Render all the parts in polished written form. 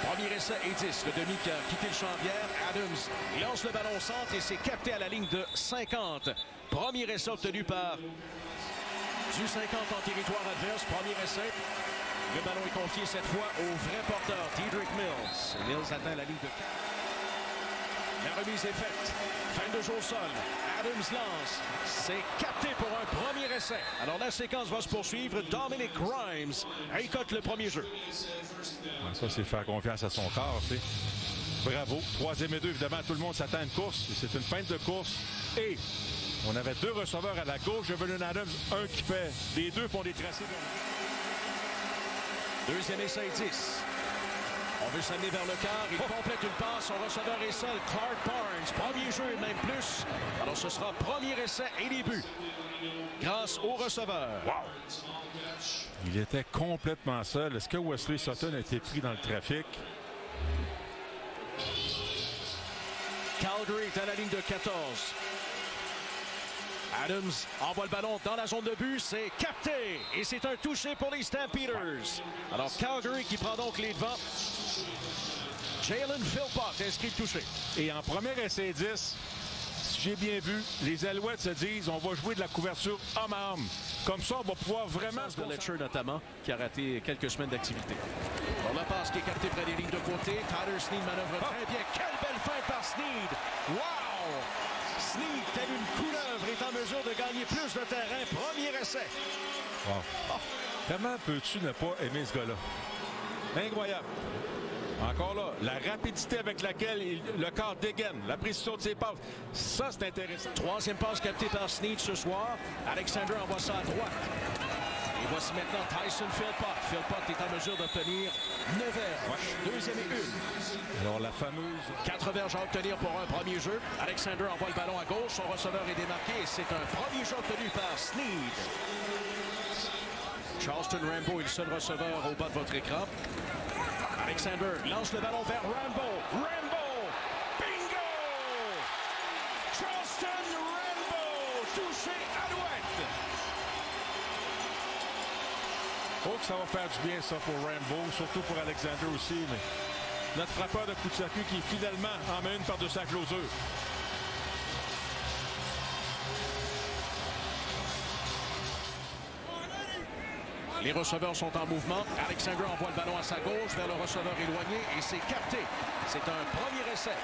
Premier essai et 10. Le demi qui a quitté le champ bière. Adams lance le ballon au centre et c'est capté à la ligne de 50. Premier essai obtenu par du 50 en territoire adverse. Premier essai. Le ballon est confié cette fois au vrai porteur, Dedrick Mills. Mills atteint la ligne de 4. La remise est faite. Fin de jeu au sol. Adams lance. C'est capté pour un premier essai. Alors la séquence va se poursuivre. Dominic Grimes récolte le premier jeu. Ça, c'est faire confiance à son corps. T'sais. Bravo. 3e et 2, évidemment, tout le monde s'attend à une course. C'est une feinte de course. Et on avait 2 receveurs à la gauche de Vernon Adams. Un qui fait. Les 2 font des tracés. Deuxième essai 10. On veut s'amener vers le quart. Il complète une passe. Son receveur est seul. Clark Barnes. Premier jeu et même plus. Alors ce sera premier essai et début. Grâce au receveur. Wow. Il était complètement seul. Est-ce que Wesley Sutton a été pris dans le trafic? Calgary est à la ligne de 14. Adams envoie le ballon dans la zone de but. C'est capté. Et c'est un touché pour les Stampeders. Alors Calgary qui prend donc les devants. Jalen Philpott inscrit le touché. Et en premier essai 10, si j'ai bien vu, les Alouettes se disent on va jouer de la couverture homme à homme. Comme ça, on va pouvoir vraiment... De Letcher notamment, qui a raté quelques semaines d'activité. Alors la passe qui est captée près des lignes de côté. Tyler Snead manœuvre très bien. Quelle belle fin par Snead. Wow! Snead, tel une couleuvre, est en mesure de gagner plus de terrain. Premier essai. Wow. Comment peux-tu ne pas aimer ce gars-là? Incroyable. Encore là, la rapidité avec laquelle le corps dégaine, la précision de ses passes, ça c'est intéressant. Troisième passe captée par Snead ce soir. Alexander envoie ça à droite. Et voici maintenant Tyson Philpott. Philpott est en mesure d'obtenir 9 verges. Ouais. Deuxième et 1. Alors la fameuse... 4 verges à obtenir pour un premier jeu. Alexander envoie le ballon à gauche. Son receveur est démarqué et c'est un premier jeu obtenu par Snead. Charleston Rambo est le seul receveur au bas de votre écran. Alexander lance le ballon vers Rambo. Rambo! Bingo! Charleston Rambo! Touché Alouette! Oh, que ça va faire du bien, ça, pour Rambo, surtout pour Alexander aussi. Mais notre frappeur de coup de circuit qui, finalement, en met une par-dessus sa closure. Les receveurs sont en mouvement. Alexander envoie le ballon à sa gauche vers le receveur éloigné et c'est capté. C'est un premier essai.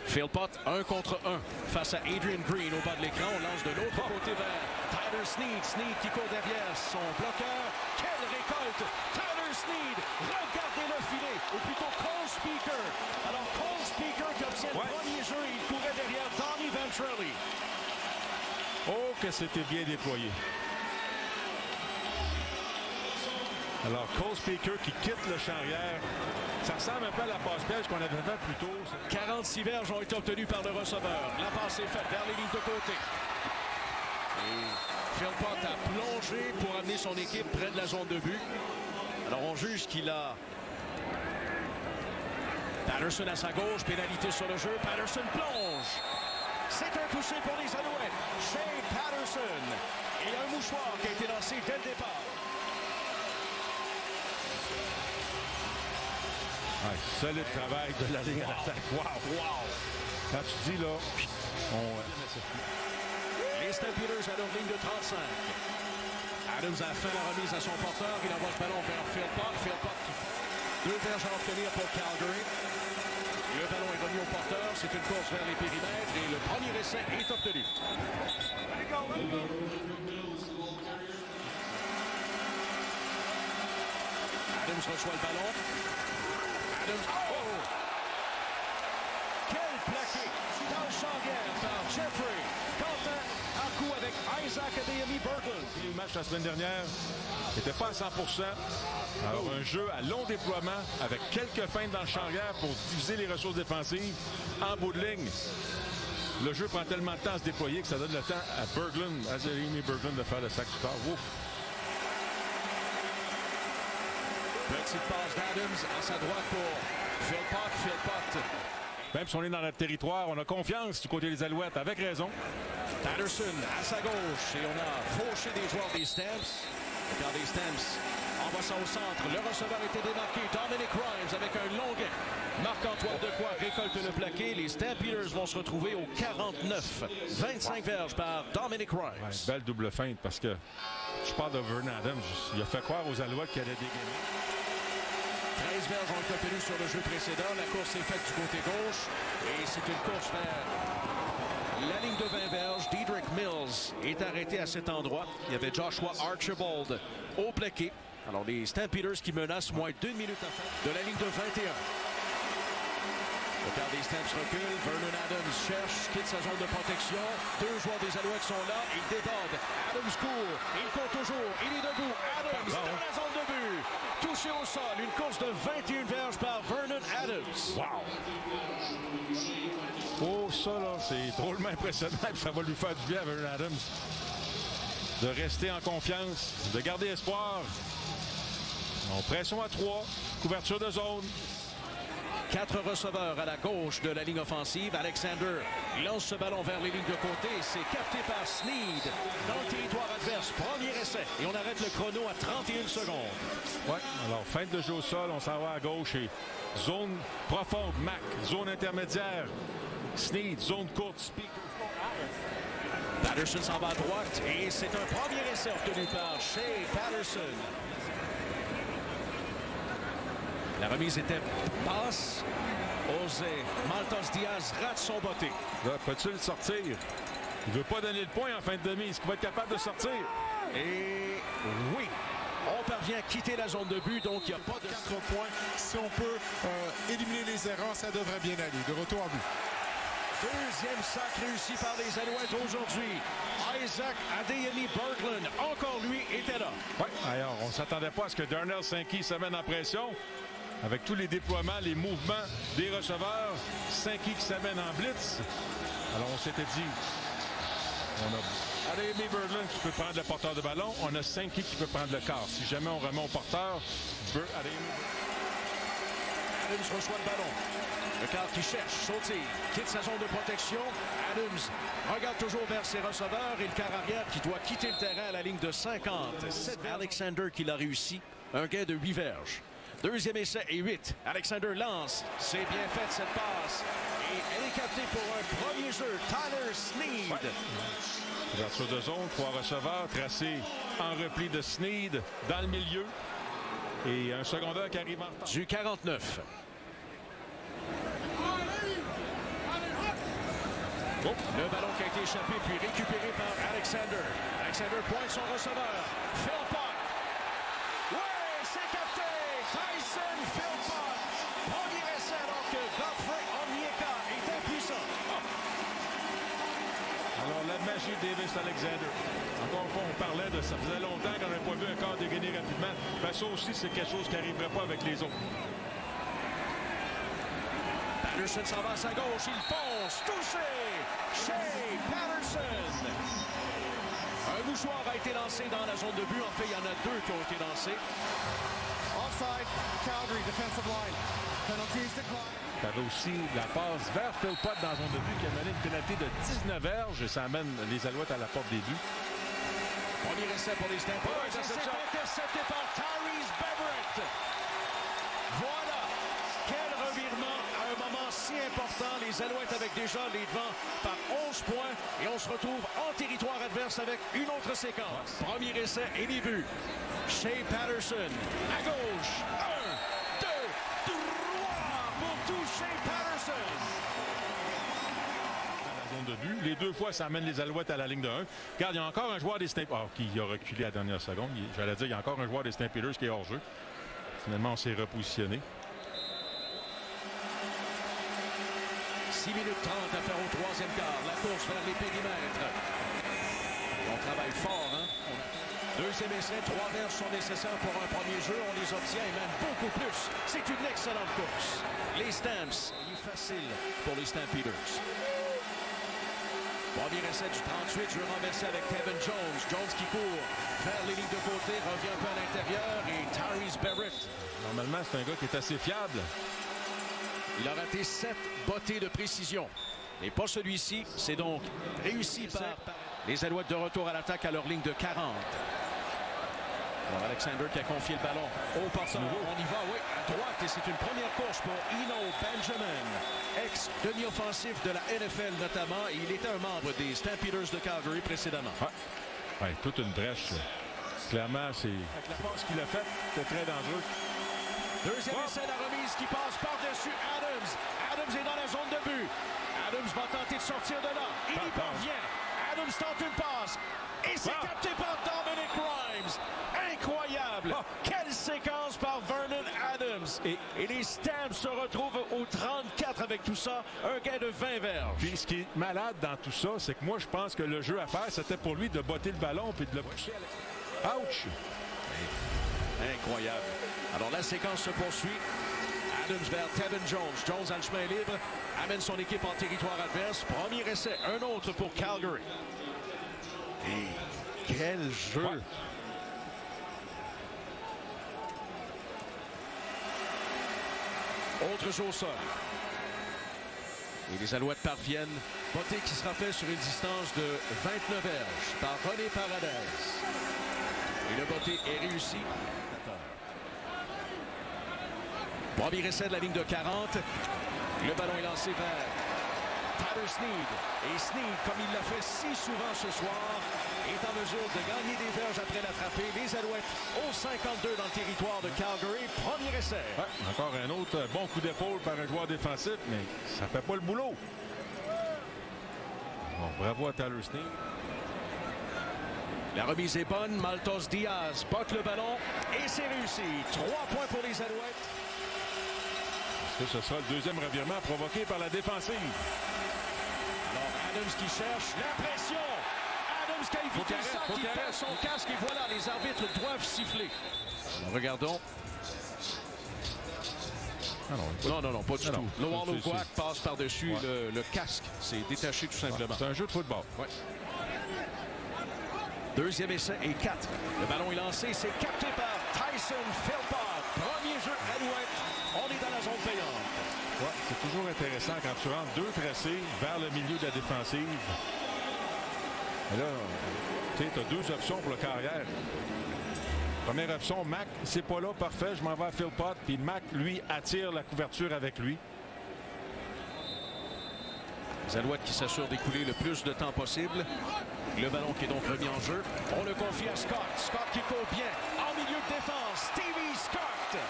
Philpott, 1 contre 1 face à Adrian Green au bas de l'écran. On lance de l'autre côté vers Tyler Snead. Snead qui court derrière son bloqueur. Quelle récolte! Tyler Snead, regardez le filet. Ou plutôt Cole Speaker. Alors Cole Speaker qui obtient le premier jeu. Il courait derrière Donnie Ventrelli. Oh, que c'était bien déployé. Alors, Cole Speaker qui quitte le champ arrière. Ça ressemble un peu à la passe-piège qu'on avait faite plus tôt. 46 verges ont été obtenues par le receveur. La passe est faite vers les lignes de côté. Et Philpott a plongé pour amener son équipe près de la zone de but. Alors, on juge qu'il a... Patterson à sa gauche, pénalité sur le jeu. Patterson plonge. C'est un touché pour les Alouettes. Shea Patterson. Et un mouchoir qui a été lancé dès le départ. Ouais, solide travail de la ligne à l'attaque. Wow, wow! Quand tu dis là, Les Stampeders à leur ligne de 35. Adams a fait la remise à son porteur. Il envoie le ballon vers Philpott. Philpott, 2 verges à obtenir pour Calgary. Le ballon est remis au porteur. C'est une course vers les périmètres et le premier essai est obtenu. Adams reçoit le ballon. Adams. Oh! Quel plaqué dans le champ guerre par Jeffrey. Quentin à coup avec Isaac Adeyemi Berglund. le match la semaine dernière n'était pas à 100%. Alors un jeu à long déploiement avec quelques feintes dans le champ arrière pour diviser les ressources défensives. En bout de ligne, le jeu prend tellement de temps à se déployer que ça donne le temps à Berglund, à Adeyemi Berglund de faire le sac du corps. Ouf. Petite passe d'Adams à sa droite pour Philpott. Même si on est dans notre territoire, on a confiance du côté des Alouettes, avec raison. Patterson à sa gauche et on a fauché des joueurs des Stamps. Regardez Stamps envoie ça au centre. Le receveur était démarqué. Dominic Grimes avec un longuet. Marc-Antoine Dequoy récolte le plaqué. Les Stampeders vont se retrouver au 49. 25 verges par Dominic Grimes. Ouais, belle double feinte parce que je parle de Vernon Adams. Il a fait croire aux Alouettes qu'il allait dégainer. 13 verges ont été obtenus sur le jeu précédent. La course est faite du côté gauche. Et c'est une course vers la ligne de 20 verges. Dedrick Mills est arrêté à cet endroit. Il y avait Joshua Archibald au plaqué. Alors les Stampeders qui menacent moins d'une minute à faire de la ligne de 21. Le quart des Stamps recule. Vernon Adams cherche, quitte sa zone de protection. Deux joueurs des Alouettes sont là. Il déborde. Adams court. Il court toujours. Il est debout. Adams dans la zone de but. Touché au sol. Une course de 21 verges par Vernon Adams. Wow! Oh, ça, là, c'est drôlement impressionnant. Ça va lui faire du bien à Vernon Adams de rester en confiance, de garder espoir. On pression à 3. Couverture de zone. 4 receveurs à la gauche de la ligne offensive. Alexander lance ce ballon vers les lignes de côté. C'est capté par Sneed dans le territoire adverse. Premier essai. Et on arrête le chrono à 31 secondes. Ouais. Alors, fin de jeu au sol. On s'en va à gauche. Et zone profonde, Mac. Zone intermédiaire. Sneed, zone courte. Patterson s'en va à droite. Et c'est un premier essai obtenu par Shea Patterson. La remise était basse. Osé. Maltos Diaz rate son botté. Là, peut-il le sortir? Il ne veut pas donner le point en fin de demi. Est-ce qu'il va être capable de sortir? Et oui, on parvient à quitter la zone de but, donc il n'y a pas de 4 points. Si on peut éliminer les erreurs, ça devrait bien aller. De retour en but. Deuxième sac réussi par les Alouettes aujourd'hui. Isaac Adeyemi Berglund, encore lui, était là. Oui, alors on ne s'attendait pas à ce que Darnell Sankey se mène en pression. Avec tous les déploiements, les mouvements des receveurs, Sankey qui s'amène en blitz. Alors on s'était dit, on a Adeyemi Berglund qui peut prendre le porteur de ballon. On a Sankey qui peut prendre le quart. Si jamais on remet au porteur, Adams reçoit le ballon. Le quart qui cherche, sautille, quitte sa zone de protection. Adams regarde toujours vers ses receveurs et le quart arrière qui doit quitter le terrain à la ligne de 50. C'est Alexander qui l'a réussi. Un gain de 8 verges. Deuxième essai et 8. Alexander lance. C'est bien fait cette passe. Et elle est captée pour un premier jeu. Tyler Sneed. Ouverture de zone, 3 receveurs, tracé en repli de Sneed dans le milieu. Et un secondaire qui arrive en retard. Du 49. Oh. Le ballon qui a été échappé puis récupéré par Alexander. Alexander pointe son receveur. Philpott. Oui, c'est capté. Tyson Philpott. Premier essai alors que Godfrey Onyeka est impuissant. Alors la magie de Davis Alexander. Encore une fois, on parlait de ça. Faisait longtemps qu'on n'avait pas vu un quart dégainé rapidement. Ben, ça aussi, c'est quelque chose qui n'arriverait pas avec les autres. Patterson s'en va à sa gauche. Il fonce. Touché. Shea Patterson. Un mouchoir a été lancé dans la zone de but. En fait, il y en a 2 qui ont été lancés. Offside, Calgary, defensive line. Penalties decline. Tu avais aussi la passe vers Philpott dans la zone de but qui a mené une pénalité de 19 verges et ça amène les Alouettes à la porte des buts. Premier essai pour les Stampeders. C'est intercepté par Tyrese Beverett. Voilà. Quel revirement à un moment si important. Les Alouettes avec déjà les devants par 11 points. Et on se retrouve en territoire adverse avec une autre séquence. Premier essai et les buts. Shea Patterson à gauche. 1, 2, 3 pour toucher Patterson. De but. Les 2 fois, ça amène les Alouettes à la ligne de 1. Regarde, il y a encore un joueur des Stampeders qui a reculé à la dernière seconde. J'allais dire, il y a encore un joueur des Stampeders qui est hors jeu. Finalement, on s'est repositionné. 6 minutes 30 à faire au troisième quart. La course vers les périmètres. On travaille fort, hein? Deuxième essai, 3 verges sont nécessaires pour un premier jeu. On les obtient et même beaucoup plus. C'est une excellente course. Les Stamps, il est facile pour les Stampeders. Premier essai du 38, jeu renversé avec Kevin Jones. Jones qui court vers les lignes de côté, revient un peu à l'intérieur et Tyrese Beverett. Normalement, c'est un gars qui est assez fiable. Il a raté 7 bottées de précision. Et pas celui-ci. C'est donc réussi par les Alouettes de retour à l'attaque à leur ligne de 40. Alors Alexander qui a confié le ballon au porteur. On y va, oui, à droite. Et c'est une première course pour Eno Benjamin, ex-demi-offensif de la NFL notamment. Et il était un membre des Stampeders de Calgary précédemment. Ouais, toute une brèche. Clairement, c'est... Avec la passe qu'il a faite, c'était très dangereux. Deuxième essai, la remise qui passe par-dessus Adams. Adams est dans la zone de but. Adams va tenter de sortir de là. Il y parvient. Adams tente une passe. Et c'est capté par Dominic Grimes. Incroyable. Quelle séquence par Vernon Adams. Et les Stamps se retrouvent au 34 avec tout ça. Un gain de 20 verges. Puis ce qui est malade dans tout ça, c'est que moi, je pense que le jeu à faire, c'était pour lui de botter le ballon puis de le pousser à l'extérieur. Ouch! Incroyable. Alors la séquence se poursuit. Adams vers Tevin Jones. Jones en chemin libre. Amène son équipe en territoire adverse. Premier essai. Un autre pour Calgary. Et quel jeu! Autre jeu au sol. Et les Alouettes parviennent. Botté qui sera fait sur une distance de 29 verges par René Paredes. Et le botté est réussi. Premier essai de la ligne de 40. Le ballon est lancé vers Tyler Sneed. Et Sneed, comme il l'a fait si souvent ce soir, est en mesure de gagner des verges après l'attraper. Les Alouettes au 52 dans le territoire de Calgary. Premier essai. Encore un autre bon coup d'épaule par un joueur défensif, mais ça fait pas le boulot. Bon, bravo à Tyler Sneed. La remise est bonne. Maltos Diaz botte le ballon et c'est réussi. 3 points pour les Alouettes. Ce sera le deuxième revirement provoqué par la défensive. Alors Adams qui cherche la pression. Adams qui a évité ça, qui perd son casque. Et voilà, les arbitres doivent siffler. Alors, regardons. Non, pas du tout. Noah Louquac passe par-dessus le casque. C'est détaché tout simplement. C'est un jeu de football. Deuxième essai et 4. Le ballon est lancé. C'est capté par Tyson Philpott. Premier jeu Alouette. On est dans la zone payante. C'est toujours intéressant quand tu rentres deux tracés vers le milieu de la défensive. Et là, tu as deux options pour le carrière. Première option, Mac, c'est pas là, parfait, je m'en vais à Philpott. Puis Mac, lui, attire la couverture avec lui. Les Alouettes qui s'assurent d'écouler le plus de temps possible. Le ballon qui est donc remis en jeu. On le confie à Scott. Scott qui court bien. En milieu de défense, Stevie Scott.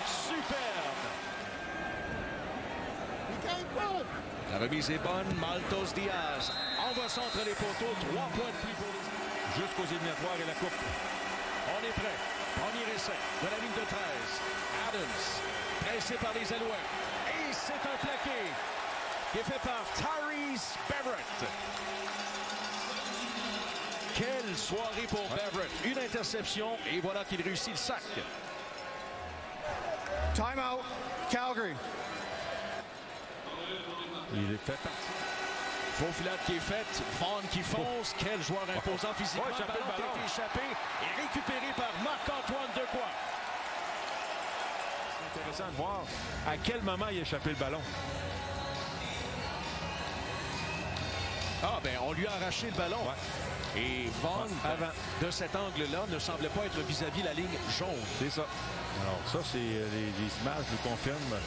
Superbe. La remise est bonne. Maltos Diaz envoie centre les poteaux. 3 points de plus pour les... Jusqu'aux éliminatoires et la coupe. On est prêt. Premier essai de la ligne de 13. Adams, pressé par les Alouettes. Et c'est un plaqué qui est fait par Tyrese Beverett. Quelle soirée pour Beverett. Une interception et voilà qu'il réussit le sac. Time out, Calgary. Il est fait partie. Faufilade qui est faite. Vaughn qui fonce. Quel joueur imposant physiquement. Le ballon qui a été échappé et récupéré par Marc-Antoine Dequoy. C'est intéressant de voir à quel moment il a échappé le ballon. On lui a arraché le ballon. Et Vaughn, de cet angle-là, ne semblait pas être vis-à-vis la ligne jaune. C'est ça. Alors ça, c'est les images nous confirment.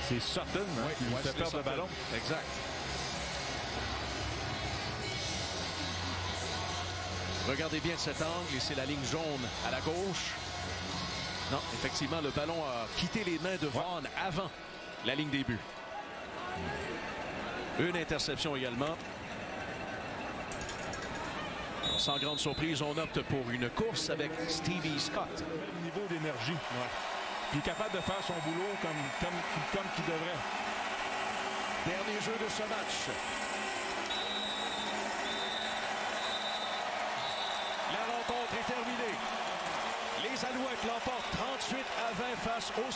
C'est Sutton qui lui fait perdre le ballon. Exact. Regardez bien cet angle et c'est la ligne jaune à la gauche. Non, effectivement, le ballon a quitté les mains de Vaughn avant la ligne des buts. Une interception également. Sans grande surprise, on opte pour une course avec Stevie Scott. Niveau d'énergie. Puis capable de faire son boulot comme qu'il devrait. Dernier jeu de ce match. La rencontre est terminée. Les Alouettes l'emportent 38-20 face aux